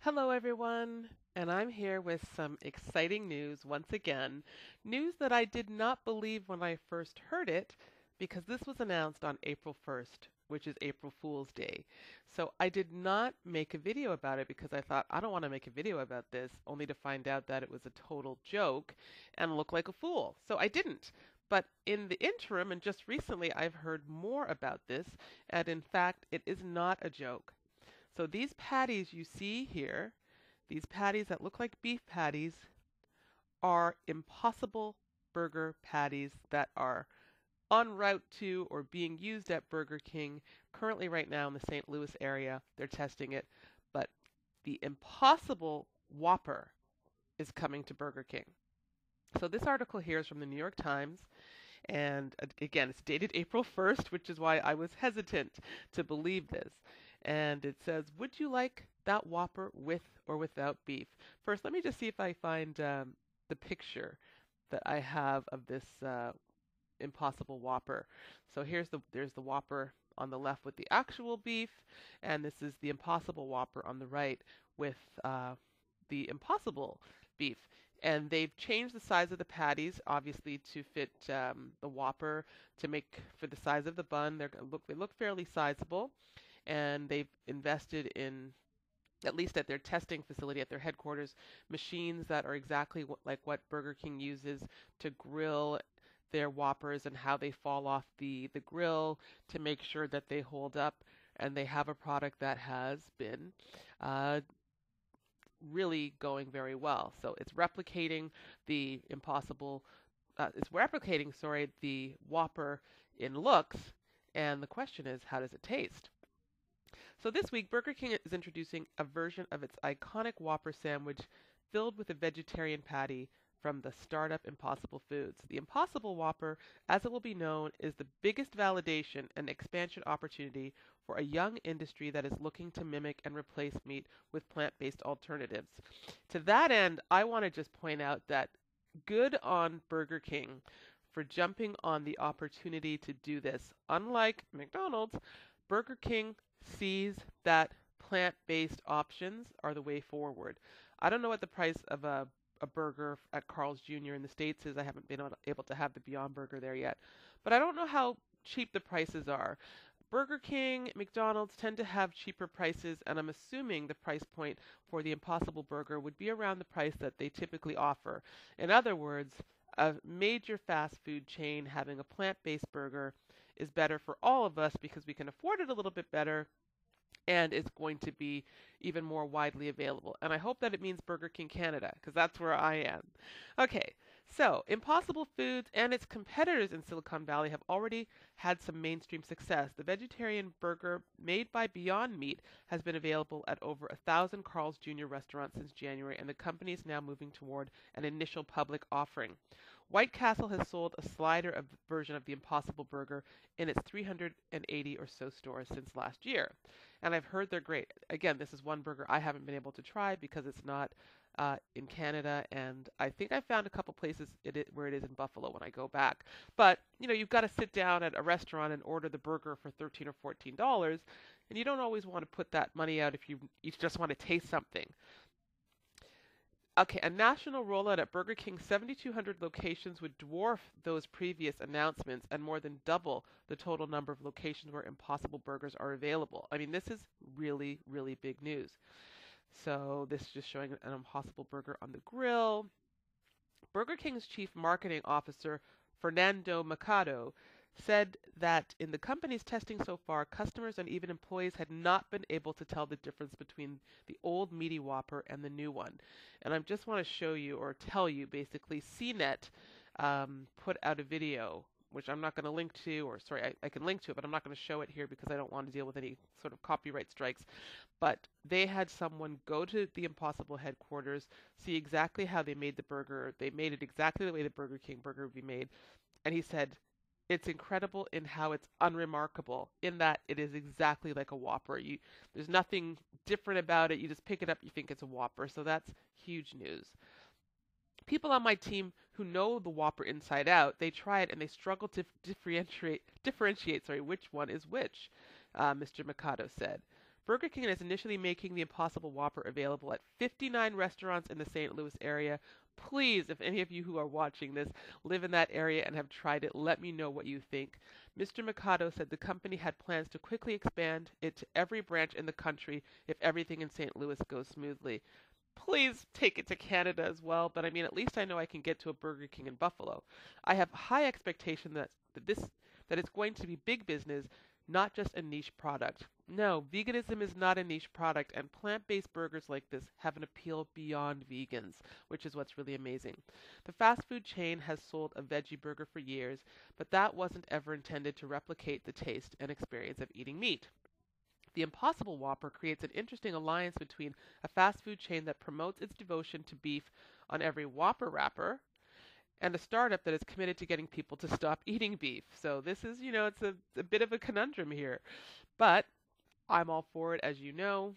Hello, everyone, and I'm here with some exciting news once again. News that I did not believe when I first heard it because this was announced on April 1st, which is April Fool's Day. So I did not make a video about it because I thought I don't want to make a video about this only to find out that it was a total joke and look like a fool. So I didn't. But in the interim, and just recently, I've heard more about this, and in fact, it is not a joke. So these patties you see here, these patties that look like beef patties, are Impossible Burger patties that are en route to or being used at Burger King currently right now in the St. Louis area. They're testing it, but the Impossible Whopper is coming to Burger King. So this article here is from the New York Times, and again, it's dated April 1st, which is why I was hesitant to believe this. And it says, would you like that Whopper with or without beef? First, let me just see if I find the picture that I have of this Impossible Whopper. So there's the Whopper on the left with the actual beef, and this is the Impossible Whopper on the right with the Impossible beef. And they've changed the size of the patties, obviously, to fit the Whopper to make for the size of the bun. They look fairly sizable, and they've invested in, at least at their testing facility, at their headquarters, machines that are exactly like what Burger King uses to grill their Whoppers and how they fall off the grill to make sure that they hold up. And they have a product that has been really going very well. So it's replicating the Whopper in looks. And the question is, how does it taste? So this week, Burger King is introducing a version of its iconic Whopper sandwich filled with a vegetarian patty from the startup Impossible Foods. The Impossible Whopper, as it will be known, is the biggest validation and expansion opportunity for a young industry that is looking to mimic and replace meat with plant-based alternatives. To that end, I want to just point out that good on Burger King for jumping on the opportunity to do this. Unlike McDonald's, Burger King sees that plant-based options are the way forward. I don't know what the price of a burger at Carl's Jr. in the States is. I haven't been able to have the Beyond Burger there yet. But I don't know how cheap the prices are. Burger King, McDonald's tend to have cheaper prices, and I'm assuming the price point for the Impossible Burger would be around the price that they typically offer. In other words, a major fast food chain having a plant-based burger is better for all of us because we can afford it a little bit better, and it's going to be even more widely available. And I hope that it means Burger King Canada, because that's where I am. Okay, so Impossible Foods and its competitors in Silicon Valley have already had some mainstream success. The vegetarian burger made by Beyond Meat has been available at over 1,000 Carl's Jr. restaurants since January, and the company is now moving toward an initial public offering. White Castle has sold a slider version of the Impossible Burger in its 380 or so stores since last year. And I've heard they're great. Again, this is one burger I haven't been able to try because it's not in Canada, and I think I found a couple places where it is in Buffalo when I go back. But, you've got to sit down at a restaurant and order the burger for $13 or $14, and you don't always want to put that money out if you just want to taste something. Okay, a national rollout at Burger King's 7,200 locations would dwarf those previous announcements and more than double the total number of locations where Impossible Burgers are available. I mean, this is really, really big news. So this is just showing an Impossible Burger on the grill. Burger King's chief marketing officer, Fernando Mercado, said that in the company's testing so far, customers and even employees had not been able to tell the difference between the old meaty Whopper and the new one. And I just want to show you or tell you, basically, CNET put out a video, which I'm not going to link to, or sorry, I can link to it, but I'm not going to show it here because I don't want to deal with any sort of copyright strikes. But they had someone go to the Impossible headquarters, see exactly how they made the burger. They made it exactly the way the Burger King burger would be made. And he said, it's incredible in how it's unremarkable, in that it is exactly like a Whopper. There's nothing different about it. You just pick it up, you think it's a Whopper. So that's huge news. People on my team who know the Whopper inside out, they try it and they struggle to differentiate which one is which, Mr. Mikado said. Burger King is initially making the Impossible Whopper available at 59 restaurants in the St. Louis area. Please, if any of you who are watching this live in that area and have tried it, let me know what you think. Mr. Mikado said the company had plans to quickly expand it to every branch in the country if everything in St. Louis goes smoothly. Please take it to Canada as well, but I mean, at least I know I can get to a Burger King in Buffalo. I have high expectation that it's going to be big business, not just a niche product. No, veganism is not a niche product, and plant-based burgers like this have an appeal beyond vegans, which is what's really amazing. The fast food chain has sold a veggie burger for years, but that wasn't ever intended to replicate the taste and experience of eating meat. The Impossible Whopper creates an interesting alliance between a fast food chain that promotes its devotion to beef on every Whopper wrapper and a startup that is committed to getting people to stop eating beef. So this is, it's a bit of a conundrum here. But I'm all for it, as you know.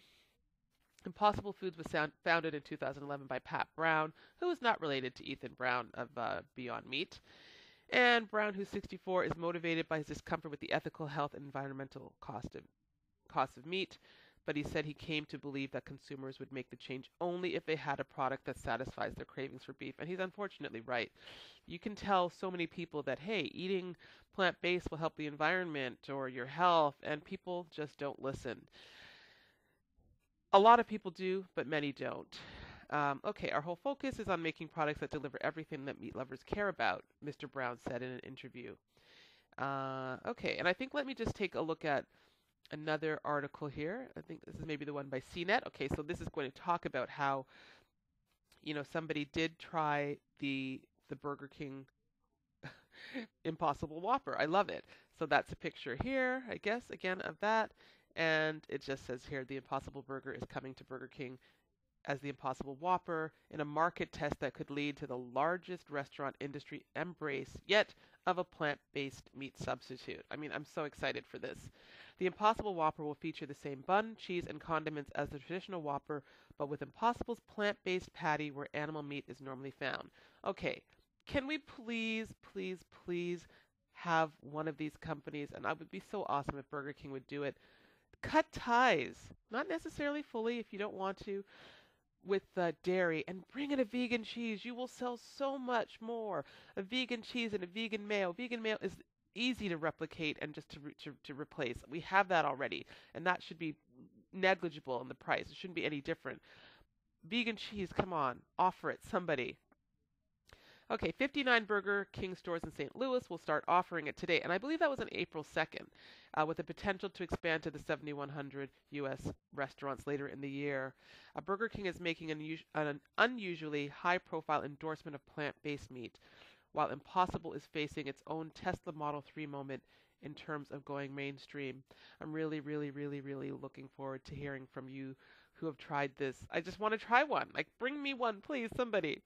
Impossible Foods was founded in 2011 by Pat Brown, who is not related to Ethan Brown of Beyond Meat. And Brown, who's 64, is motivated by his discomfort with the ethical, health, and environmental cost of meat, but he said he came to believe that consumers would make the change only if they had a product that satisfies their cravings for beef. And he's unfortunately right. You can tell so many people that, hey, eating plant-based will help the environment or your health, and people just don't listen. A lot of people do, but many don't. Okay, our whole focus is on making products that deliver everything that meat lovers care about, Mr. Brown said in an interview. Okay, and I think let me just take a look at another article here. I think this is maybe the one by CNET. Okay, so this is going to talk about how, somebody did try the Burger King Impossible Whopper. I love it. So that's a picture here, I guess, again, of that. And it just says here, the Impossible Burger is coming to Burger King as the Impossible Whopper in a market test that could lead to the largest restaurant industry embrace yet of a plant-based meat substitute. I mean, I'm so excited for this. The Impossible Whopper will feature the same bun, cheese, and condiments as the traditional Whopper, but with Impossible's plant-based patty where animal meat is normally found. Okay, can we please, please, please have one of these companies, and it would be so awesome if Burger King would do it, cut ties, not necessarily fully if you don't want to, with dairy, and bring in a vegan cheese. You will sell so much more. A vegan cheese and a vegan mayo. Vegan mayo is easy to replicate and just to replace. We have that already, and that should be negligible in the price. It shouldn't be any different. Vegan cheese, come on, offer it, somebody. Okay, 59 Burger King stores in St. Louis will start offering it today, and I believe that was on April 2nd, with the potential to expand to the 7,100 U.S. restaurants later in the year. Burger King is making an unusually high-profile endorsement of plant-based meat, while Impossible is facing its own Tesla Model 3 moment in terms of going mainstream. I'm really, really, really, really looking forward to hearing from you who have tried this. I just want to try one. Like, bring me one, please, somebody.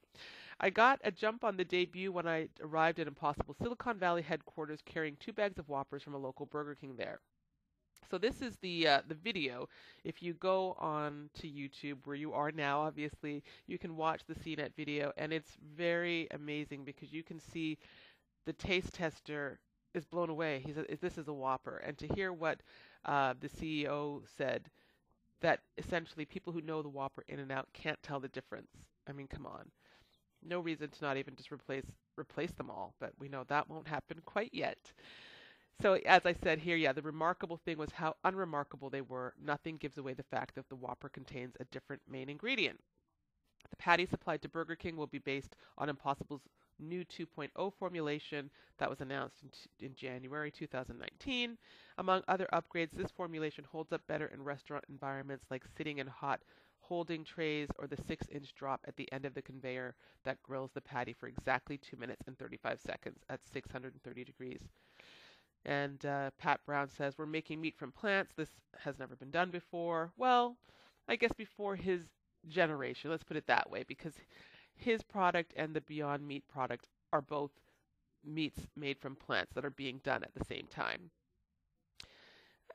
I got a jump on the debut when I arrived at Impossible Silicon Valley headquarters carrying 2 bags of Whoppers from a local Burger King there. So this is the video. If you go on to YouTube, where you are now, obviously, you can watch the CNET video, and it's very amazing because you can see the taste tester is blown away. He says, this is a Whopper. And to hear what the CEO said, that essentially people who know the Whopper in and out can't tell the difference. I mean, come on. No reason to not even just replace them all, but we know that won't happen quite yet. So as I said here, yeah, the remarkable thing was how unremarkable they were. Nothing gives away the fact that the Whopper contains a different main ingredient. The patty supplied to Burger King will be based on Impossible's new 2.0 formulation that was announced in January 2019. Among other upgrades, this formulation holds up better in restaurant environments like sitting in hot holding trays or the 6-inch drop at the end of the conveyor that grills the patty for exactly 2 minutes and 35 seconds at 630 degrees. And Pat Brown says, we're making meat from plants. This has never been done before. Well, I guess before his generation, let's put it that way, because his product and the Beyond Meat product are both meats made from plants that are being done at the same time.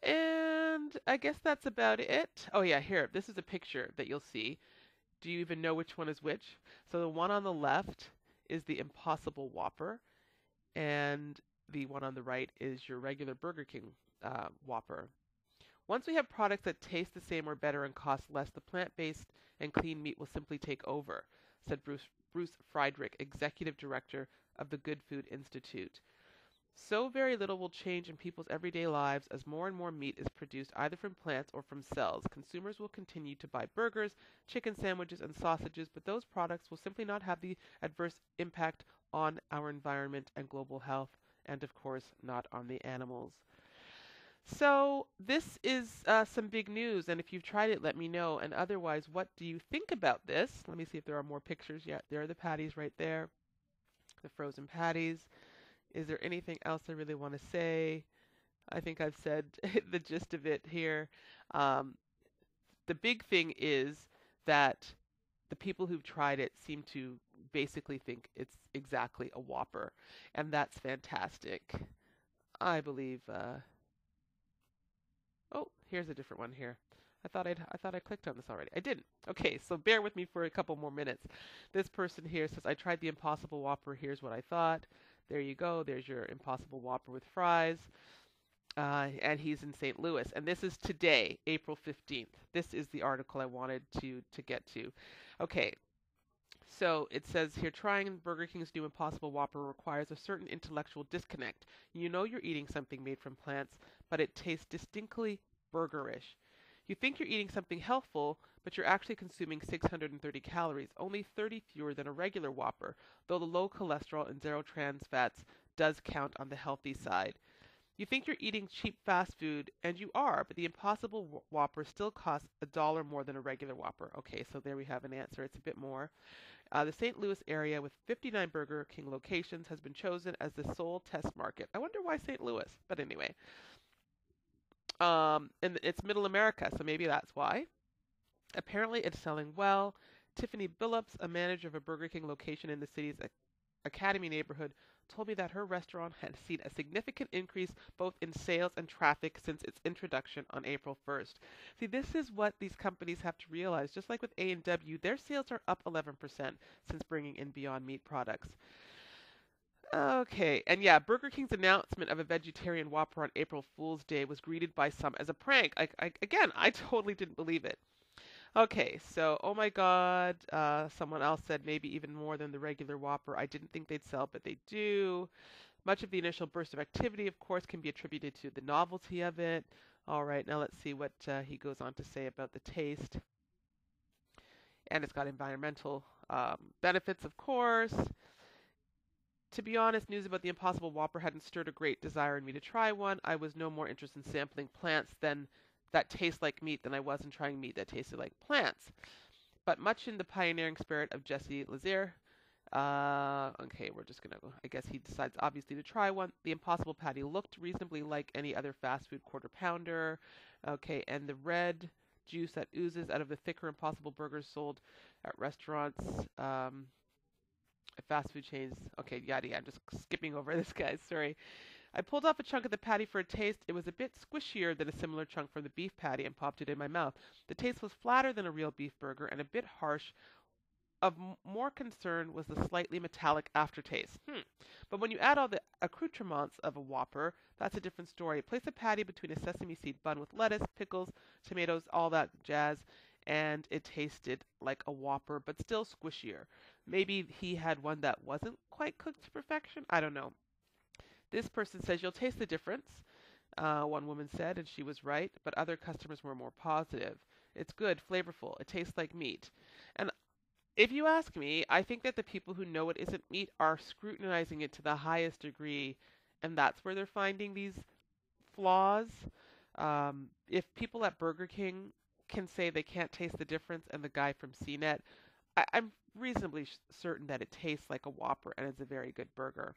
And I guess that's about it. Oh yeah, here, this is a picture that you'll see. Do you even know which one is which? So the one on the left is the Impossible Whopper, and the one on the right is your regular Burger King Whopper. Once we have products that taste the same or better and cost less, the plant-based and clean meat will simply take over, said Bruce Friedrich, executive director of the Good Food Institute. So very little will change in people's everyday lives as more and more meat is produced either from plants or from cells. Consumers will continue to buy burgers, chicken sandwiches, and sausages, but those products will simply not have the adverse impact on our environment and global health, and of course, not on the animals. So this is some big news, and if you've tried it, let me know. And otherwise, what do you think about this? Let me see if there are more pictures. Yeah, there are the patties right there, the frozen patties. Is there anything else I really want to say? I think I've said the gist of it here. Um, the big thing is that the people who've tried it seem to basically think it's exactly a Whopper, and that's fantastic. I believe. Oh, here's a different one here. I thought I clicked on this already. I didn't. Okay, so bear with me for a couple more minutes. This person here says, I tried the Impossible Whopper. Here's what I thought. There you go. There's your Impossible Whopper with fries. And he's in St. Louis. And this is today, April 15th. This is the article I wanted to get to. Okay, so it says here, trying Burger King's new Impossible Whopper requires a certain intellectual disconnect. You know you're eating something made from plants, but it tastes distinctly burgerish. You think you're eating something healthful, but you're actually consuming 630 calories, only 30 fewer than a regular Whopper, though the low cholesterol and zero trans fats does count on the healthy side. You think you're eating cheap fast food, and you are, but the Impossible Whopper still costs $1 more than a regular Whopper. Okay, so there we have an answer. It's a bit more. The St. Louis area with 59 Burger King locations has been chosen as the sole test market. I wonder why St. Louis, but anyway. And it's Middle America, so maybe that's why. Apparently, it's selling well. Tiffany Billups, a manager of a Burger King location in the city's Academy neighborhood, told me that her restaurant had seen a significant increase both in sales and traffic since its introduction on April 1st. See, this is what these companies have to realize. Just like with A&W, their sales are up 11% since bringing in Beyond Meat products. Okay, and yeah, Burger King's announcement of a vegetarian Whopper on April Fool's Day was greeted by some as a prank. Again, I totally didn't believe it. Okay, so, oh my God, someone else said maybe even more than the regular Whopper. I didn't think they'd sell, but they do. Much of the initial burst of activity, of course, can be attributed to the novelty of it. All right, now let's see what he goes on to say about the taste. And it's got environmental benefits, of course. To be honest, news about the Impossible Whopper hadn't stirred a great desire in me to try one. I was no more interested in sampling plants that taste like meat than I was in trying meat that tasted like plants. But much in the pioneering spirit of Jesse Lazare, okay, we're just gonna go. I guess he decides obviously to try one. The Impossible Patty looked reasonably like any other fast food quarter pounder. Okay, and the red juice that oozes out of the thicker Impossible burgers sold at restaurants, fast food chains. Okay, yada yada. I'm just skipping over this, guys. Sorry. I pulled off a chunk of the patty for a taste. It was a bit squishier than a similar chunk from the beef patty and popped it in my mouth. The taste was flatter than a real beef burger and a bit harsh. Of more concern was the slightly metallic aftertaste. But when you add all the accoutrements of a Whopper, that's a different story. Place a patty between a sesame seed bun with lettuce, pickles, tomatoes, all that jazz, and it tasted like a Whopper, but still squishier. Maybe he had one that wasn't quite cooked to perfection. I don't know. This person says you'll taste the difference, one woman said, and she was right, but other customers were more positive. It's good, flavorful. It tastes like meat. And if you ask me, I think that the people who know it isn't meat are scrutinizing it to the highest degree, and that's where they're finding these flaws. If people at Burger King can say they can't taste the difference, and the guy from CNET, I'm reasonably certain that it tastes like a Whopper and it's a very good burger.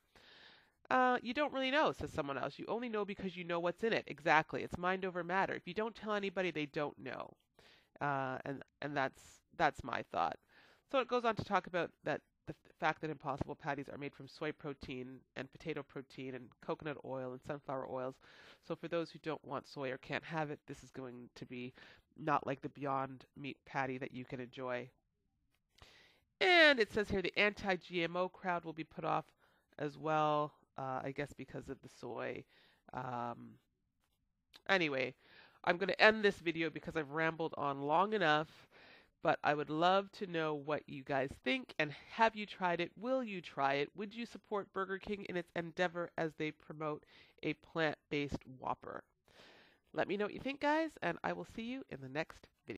You don't really know, says someone else. You only know because you know what's in it. Exactly. It's mind over matter. If you don't tell anybody, they don't know. And that's my thought. So it goes on to talk about that the fact that Impossible patties are made from soy protein and potato protein and coconut oil and sunflower oils. So for those who don't want soy or can't have it, this is going to be not like the Beyond Meat patty that you can enjoy. And it says here the anti-GMO crowd will be put off as well, I guess because of the soy. Anyway, I'm going to end this video because I've rambled on long enough, but I would love to know what you guys think, and have you tried it? Will you try it? Would you support Burger King in its endeavor as they promote a plant-based Whopper? Let me know what you think, guys, and I will see you in the next